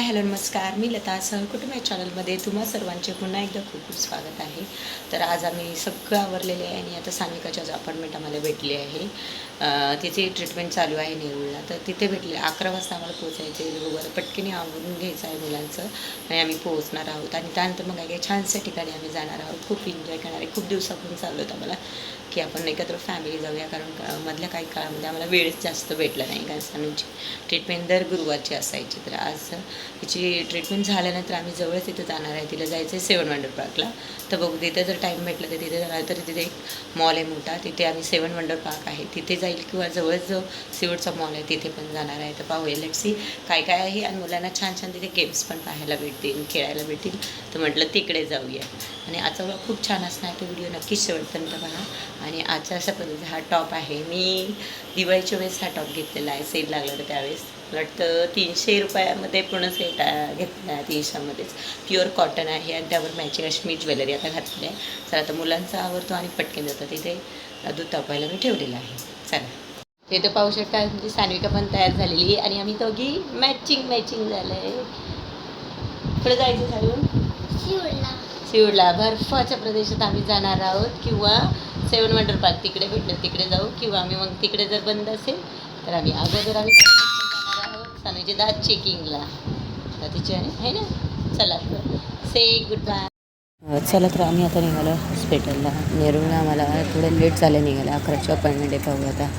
Hello नमस्कार, मी लता सहकुटुंब या चॅनलमध्ये तुम्हा सर्वांचे पुन्हा एकदा खूप खूप स्वागत आहे. तर आज आम्ही सगळं आवरलेले आहे आणि आता सानिकाच्या अपार्टमेंट आम्हाला भेटली आहे. तिची ट्रीटमेंट चालू आहे नेरूळला, तर तिथे भेटले 11 वाजता आम्हाला पोचायचे वगैरे पटकन आवरून घ्यायचं आहे मुलांचं आणि आम्ही पोहोचणार आहोत. आणि त्यानंतर मग काही छानशा ठिकाणी आम्ही जाणार आहोत. खूप एन्जॉय करणार आहे. खूप दिवसापासून चालू होतं आम्हाला की आपण एकत्र फॅमिली जाऊया, कारण मधल्या काही काळामध्ये आम्हाला वेळच जास्त भेटला नाही, कारण सानूची ट्रीटमेंट दर गुरुवारची असायची. तर आज तिची ट्रीटमेंट झाल्यानंतर आम्ही जवळच तिथं जाणार आहे. तिला जायचं आहे 7 वंडर पार्कला. तर बघू तिथे जर टाईम भेटला तर तिथे जाणार. तर तिथे एक मॉल आहे मोठा, तिथे आम्ही 7 वंडर पार्क आहे तिथे जाईल, किंवा जवळच जो सिवडचा मॉल आहे तिथे पण जाणार आहे. तर पाहूया लेट्सी काय काय आहे. आणि मुलांना छान छान तिथे गेम्स पण पाहायला भेटतील, खेळायला भेटतील. तर म्हटलं तिकडे जाऊया. आणि आजचा व्लॉग खूप छान असणार, तो व्हिडिओ नक्कीच शेवटपर्यंत पहा. आणि आजच्या अशा पद्धतीचा हा टॉप आहे. मी दिवाळीच्या वेळेस हा टॉप घेतलेला आहे, सेल लागला होता त्यावेळेस. वाटतं 300 रुपयामध्ये पूर्ण सेट घेतला आहे. 300मध्येच प्युअर कॉटन आहे आणि त्यावर मॅचिंग अशी मी ज्वेलरी आता घातली आहे. तर आता मुलांचा आवडतो आणि पटकन जातं. तिथे दूध तापवायला मी ठेवलेलं आहे. चला, ते तर पाहू शकता म्हणजे सान्विका पण तयार झालेली आहे आणि आम्ही दोघी मॅचिंग झालं आहे. पुढे जायचं सांगून सिवडला बर्फाच्या प्रदेशात आम्ही जाणार आहोत, किंवा 7 वंडर पार्क तिकडे भेटलं तिकडे जाऊ, किंवा आम्ही मग तिकडे जर बंद असेल तर आम्ही अगोदर जाणार आहोत सानूचे दात चेकिंगला. तर तिचे आहे ना. चला से गुड बाय. चला तर आम्ही आता निघालो हॉस्पिटलला. नेरूळला आम्हाला थोडं लेट झालं निघालं. 11ची अपॉइंटमेंट आहे. पाहू आता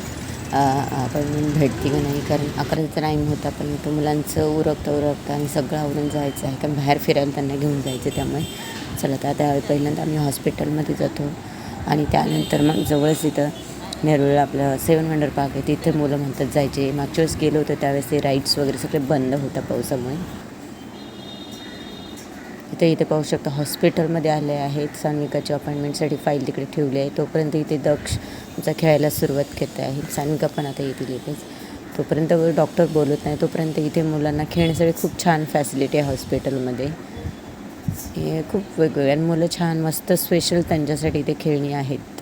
अपॉइंटमेंट भेटते का नाही, कारण 11चा टाईम होता, पण तो मुलांचं उरकता आणि सगळं आवरून जायचं आहे, कारण बाहेर फिरायला त्यांना घेऊन जायचं. त्यामुळे चला तर आता पहिल्यांदा आम्ही हॉस्पिटलमध्ये जातो आणि त्यानंतर मग जवळच तिथं नेरूळला आपलं 7 वंडर पार्क आहे, तिथे मुलं म्हणतात जायचे. मागच्या वेळेस गेलो होतो त्यावेळेस ते राईड्स वगैरे सगळे बंद होता पावसामुळे. इथे पाहू शकता हॉस्पिटलमध्ये आले आहेत. सान्विकाच्या अपॉइंटमेंटसाठी फाईल तिकडे ठेवली आहे. तोपर्यंत इथे दक्षचा खेळायला सुरुवात करते आहे. सान्विका पण आता येतील इथेच. तोपर्यंत डॉक्टर बोलत नाही, तोपर्यंत इथे मुलांना खेळण्यासाठी खूप छान फॅसिलिटी आहे हॉस्पिटलमध्ये. हे खूप वेगवेगळे आणि मुलं छान मस्त स्पेशल त्यांच्यासाठी इथे खेळणी आहेत.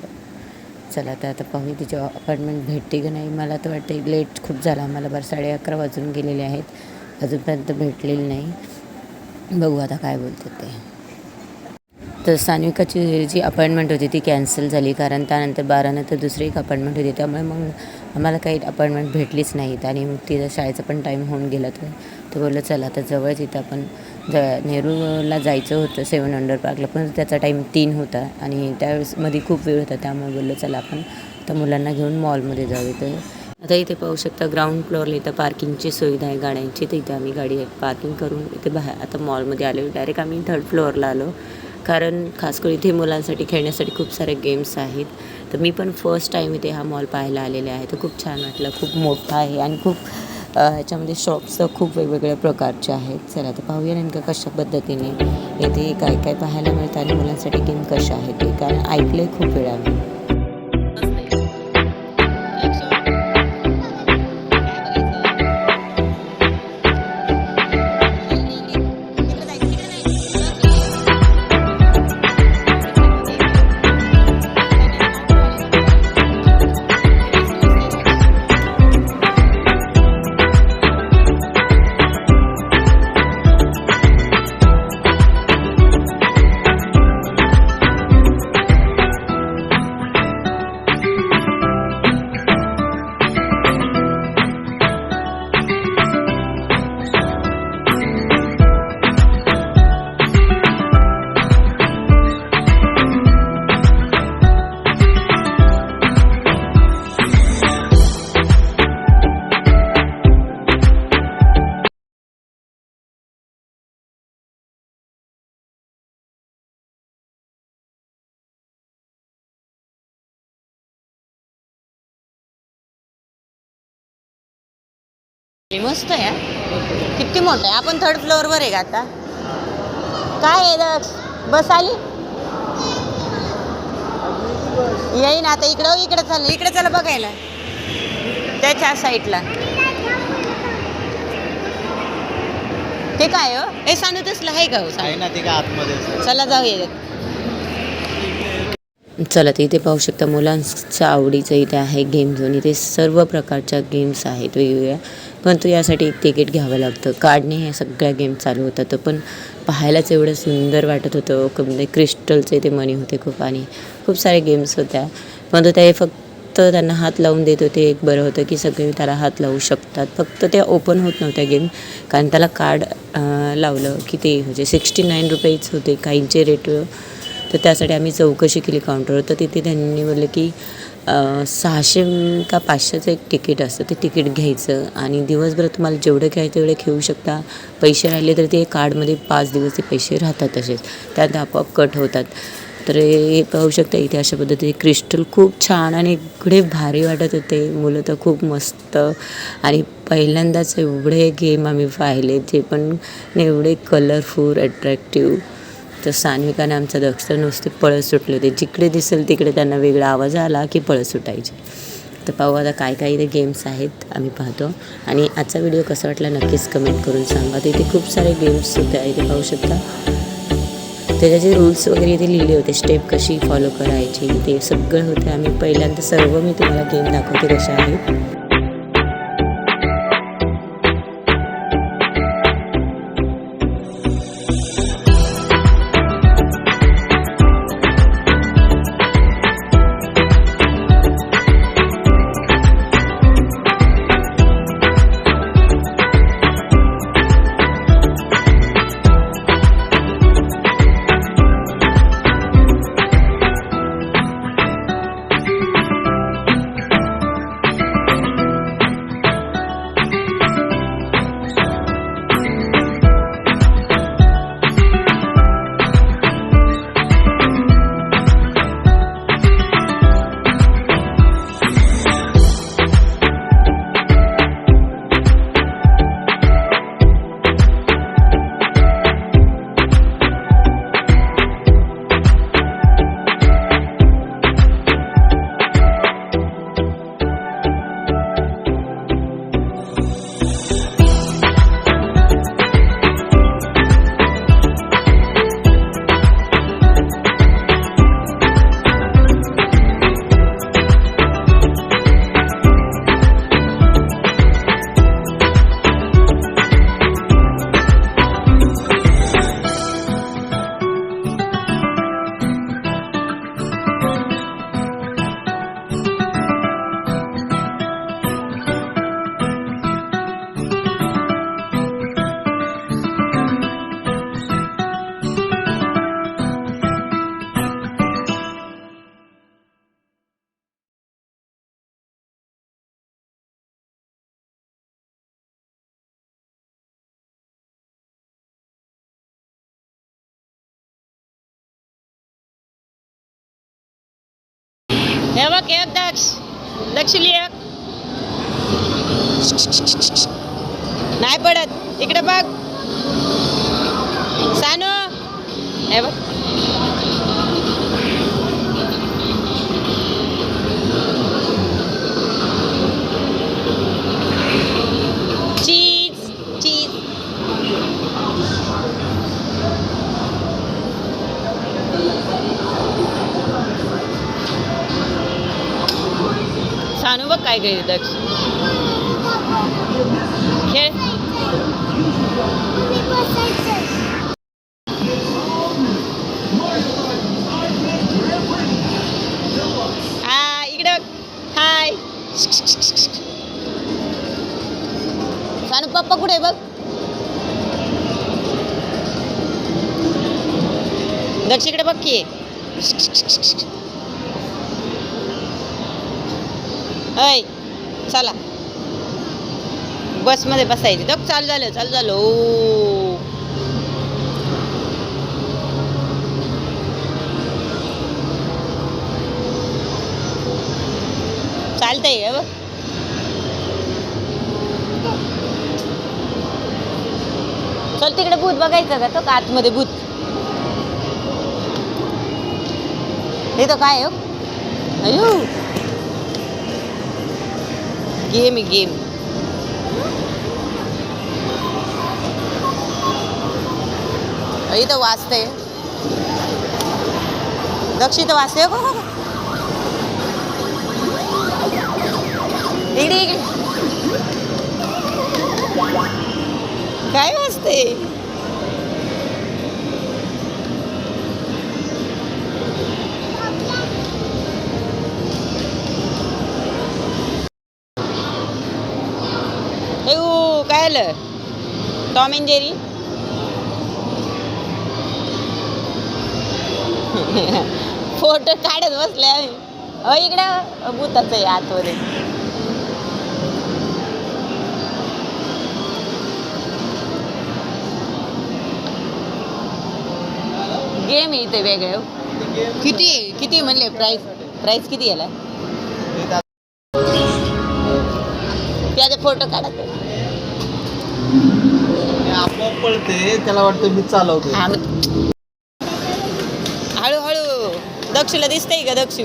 चला तर आता पाहू तिची अपॉइंटमेंट भेटते की नाही. मला तर वाटते लेट खूप झाला आम्हाला. 11:30 वाजून गेलेले आहेत, अजूनपर्यंत भेटलेली नाही. बघू आता काय बोलतात ते. तर सान्विकाची जी अपॉइंटमेंट होती ती कॅन्सल झाली, कारण त्यानंतर 12 नंतर दुसरी एक अपॉइंटमेंट होती. त्यामुळे मग आम्हाला काही अपॉइंटमेंट भेटलीच नाहीत आणि मग तिथं शाळेचा पण टाईम होऊन गेला. तर बोललं चला आता जवळच इथं आपण नेरूळला जायचं होतं 7 वंडर पार्कला, पण त्याचा टाईम 3 होता आणि त्यावेळेस मध्ये खूप वेळ होता. त्यामुळे बोललं चला आपण तर मुलांना घेऊन मॉलमध्ये जाऊ. तर आता इथे पाहू शकता ग्राउंड फ्लोअरला इथं पार्किंगची सुविधा आहे गाड्यांची. तर इथे आम्ही गाडी पार्किंग करून इथे बाहेर आता मॉलमध्ये आलो. डायरेक्ट आम्ही 3rd फ्लोअरला आलो, कारण खास करून इथे मुलांसाठी खेळण्यासाठी खूप सारे गेम्स आहेत. तर मी पण फर्स्ट टाईम इथे हा मॉल पाहायला आलेले आहे. तर खूप छान वाटलं. खूप मोठा आहे आणि खूप ह्याच्यामध्ये शॉप्स खूप वेगवेगळ्या प्रकारचे आहेत. चला तर पाहूया नेमकं कशा पद्धतीने इथे काय काय पाहायला मिळतं आणि मुलांसाठी गेम कशा आहेत ते, कारण ऐकलं आहे खूप वेळा मी. मस्त आहे. किती मोठं आहे. आपण 3rd फ्लोअरवर आहे का आता. काय आहे बस आली येईन आता. इकडे चाललं, इकडे चला बघायला त्याच्या साईडला. ते काय हो हे सांगू तसलं आहे का हो ना ते का आतमध्ये. चला जाऊया. चला तर इथे पाहू शकता मुलांच्या आवडीचं इथे आहे गेम झोन. इथे सर्व प्रकारच्या गेम्स आहेत वेगवेगळ्या, परंतु यासाठी एक तिकीट घ्यावं लागतं. कार्डने हे सगळ्या गेम चालू होतात. पण पाहायलाच एवढं सुंदर वाटत होतं. म्हणजे क्रिस्टलचे ते मणी होते खूप आणि खूप सारे गेम्स होत्या. परंतु ते फक्त त्यांना हात लावून देत होते. एक बरं होतं की सगळे त्याला हात लावू शकतात. फक्त त्या ओपन होत नव्हत्या गेम, कारण त्याला कार्ड लावलं की ते म्हणजे 69 रुपीज होते काहींचे रेट. तर त्यासाठी आम्ही चौकशी केली काउंटरवर. तर तिथे त्यांनी बोललं की 600 का 500चं एक तिकीट असतं. ते तिकीट घ्यायचं आणि दिवसभर तुम्हाला जेवढं घ्यायचं तेवढे खेळू शकता. पैसे राहिले तर ते कार्डमध्ये 5 दिवस ते पैसे राहतात तसेच, त्यात आपोआप कट होतात. तर हे पाहू शकता इथे अशा पद्धतीने क्रिस्टल खूप छान आणि एवढे भारी वाटत होते. मुलं तर खूप मस्त आणि पहिल्यांदाच एवढे गेम आम्ही पाहिले, जे पण एवढे कलरफुल अट्रॅक्टिव्ह. तर सान्विकाने आमचा दक्ष नुसते पळत सुटले होते. जिकडे दिसेल तिकडे त्यांना वेगळा आवाज आला की पळत सुटायचे. तर पाहू आता काय काय इथे गेम्स आहेत आम्ही पाहतो. आणि आजचा व्हिडिओ कसा वाटला नक्कीच कमेंट करून सांगा. तर इथे खूप सारे गेम्स होते इथे पाहू शकता. त्याचे रूल्स वगैरे इथे लिहिले होते, स्टेप कशी फॉलो करायची ते सगळं होते. आम्ही पहिल्यांदा सर्व मी तुम्हाला गेम दाखवते कशा आहेत. हे बघ एक दक्ष लिह नाही पडत. इकडे बघ सानू, हे बघ चीज चीज. सानू बघ काय करीत दक्ष. खेळ हा इकडे बघ. हाय सानू, पप्पा कुठे बघ. दक्ष इकडे बघ की. ऐ चला बसमध्ये बसायचं. बघ चालू झालं चालू झालं. ओ चालतंय बघ. चल तिकडे भूत बघायचं का? तो का आतमध्ये भूत. हे तो काय हो. अयो गेम आहे गेम. इथं वाचतंय दक्ष. इथं वाचतंय हो. इकडे इकडे काय वाजते? काय आलं? Tom and Jerry. फोटो काढत बसले आम्ही. इकडं भूताचं आहे आतमध्ये. गेम आहे इथे वेगळं. किती म्हणले प्राइस किती याला? त्याचे फोटो काढत आपोआप पळते, त्याला वाटतं मी चालवतो. हळूहळू. दक्षूला दिसतंय का? दक्षू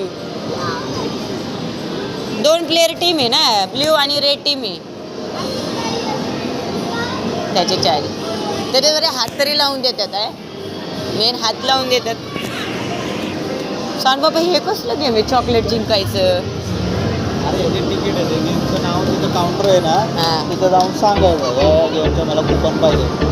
2 प्लेअर टीम आहे ना, ब्ल्यू आणि रेड टीम आहे त्याचे 4. तरी बरे हात तरी लावून देतात आहे. मेन हात लावून देतात. सांग बाबा, हे कसलं गेम आहे चॉकलेट जिंकायचं? अरे हे तिकीट आहे, गेमचं नाव तिथं काउंटर आहे ना, हां. तिथं जाऊन सांगायचं या गेमचं मला कुपन पाहिजे.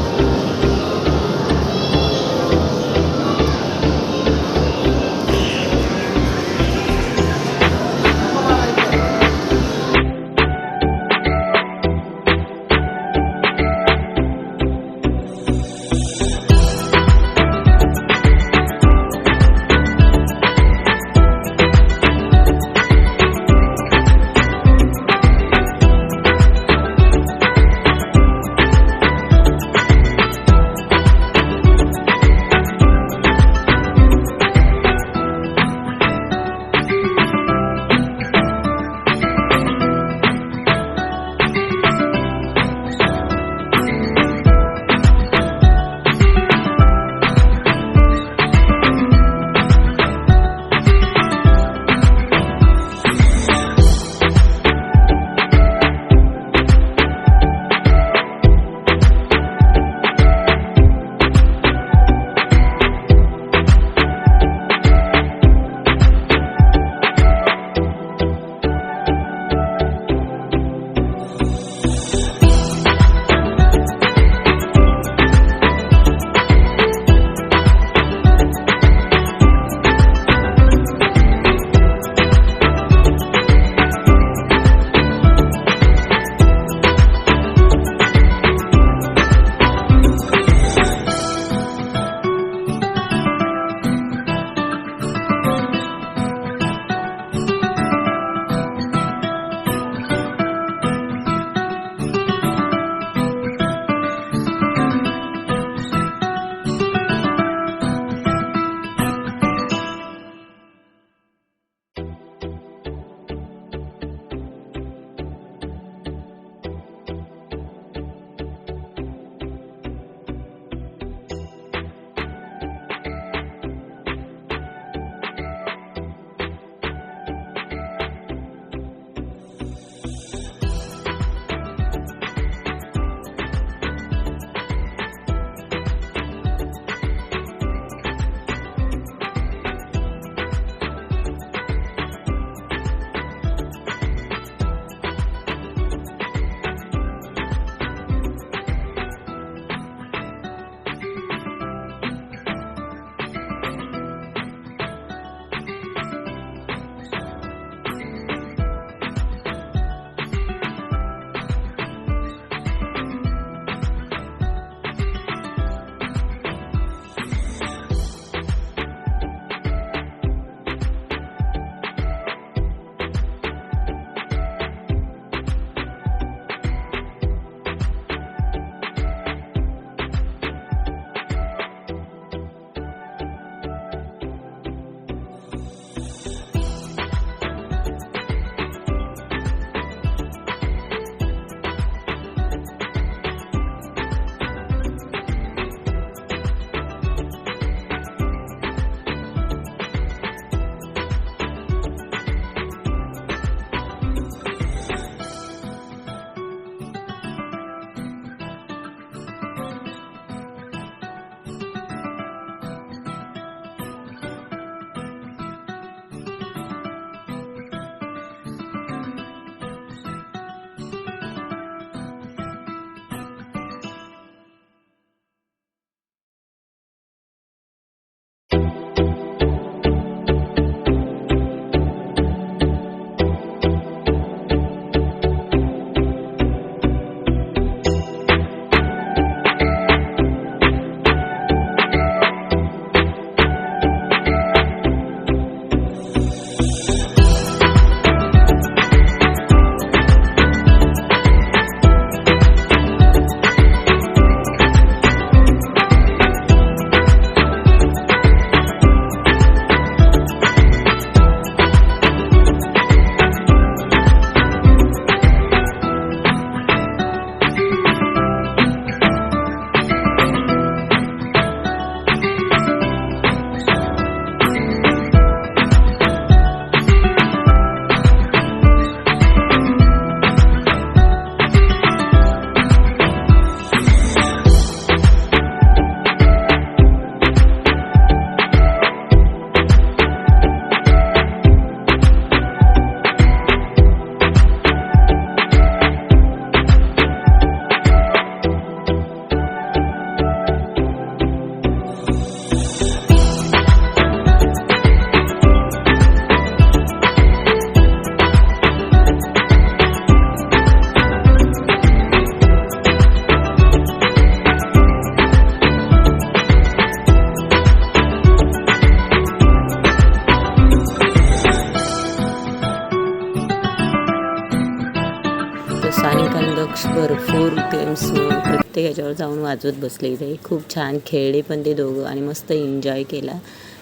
भरपूर गेम्स प्रत्येक ह्याच्यावर जाऊन वाजवत बसले इथे. खूप छान खेळले पण ते दोघं आणि मस्त एन्जॉय केला.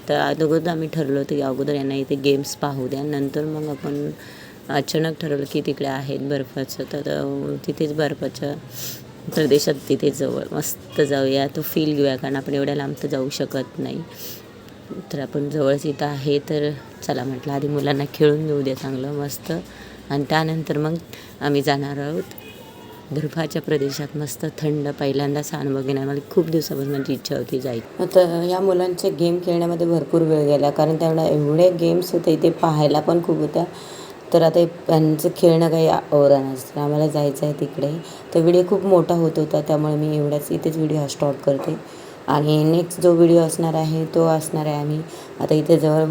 तर अगोदर आम्ही ठरवलं होतं की अगोदर यांना इथे गेम्स पाहू द्या, नंतर मग आपण अचानक ठरवलं की तिकडे आहेत बर्फाचं, तर तिथेच बर्फाच्या प्रदेशात तिथे जवळ मस्त जाऊया, तो फील घेऊया, कारण आपण एवढ्या लांब तर जाऊ शकत नाही. तर आपण जवळच इथं आहे, तर चला म्हटलं आधी मुलांना खेळून घेऊ द्या चांगलं मस्त, आणि त्यानंतर मग आम्ही जाणार आहोत बर्फाच्या प्रदेशात. मस्त थंड पहिल्यांदाच अनुभव घेणार. मला खूप दिवसापासून माझी इच्छा होती जायची. आता या मुलांचे गेम खेळण्यामध्ये भरपूर वेळ गेला, कारण त्यांना एवढे गेम्स होते इथे, पाहायला पण खूप होत्या. तर आता त्यांचं खेळणं काही आवरण असतं, आम्हाला जायचं आहे तिकडे. तर व्हिडिओ खूप मोठा होत होता, त्यामुळे मी एवढ्याच इथेच व्हिडिओ हा स्टॉप करते. आणि नेक्स्ट जो व्हिडिओ असणार आहे तो असणार आहे आम्ही आता इथे जवळ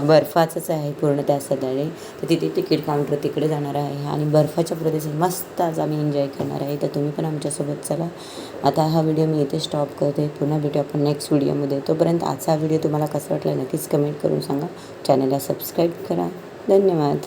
बर्फाचंच आहे पूर्ण त्या सगळे. तर तिथे तिकीट काउंटर तिकडे जाणार आहे आणि बर्फाच्या प्रदेशात मस्त आज आम्ही एन्जॉय करणार आहे. तर तुम्ही पण आमच्यासोबत चला. आता हा व्हिडिओ मी इथे स्टॉप करते. पुन्हा भेटू आपण नेक्स्ट व्हिडिओमध्ये. तोपर्यंत आजचा व्हिडिओ तुम्हाला कसा वाटला नक्कीच कमेंट करून सांगा. चॅनलला सबस्क्राईब करा. धन्यवाद.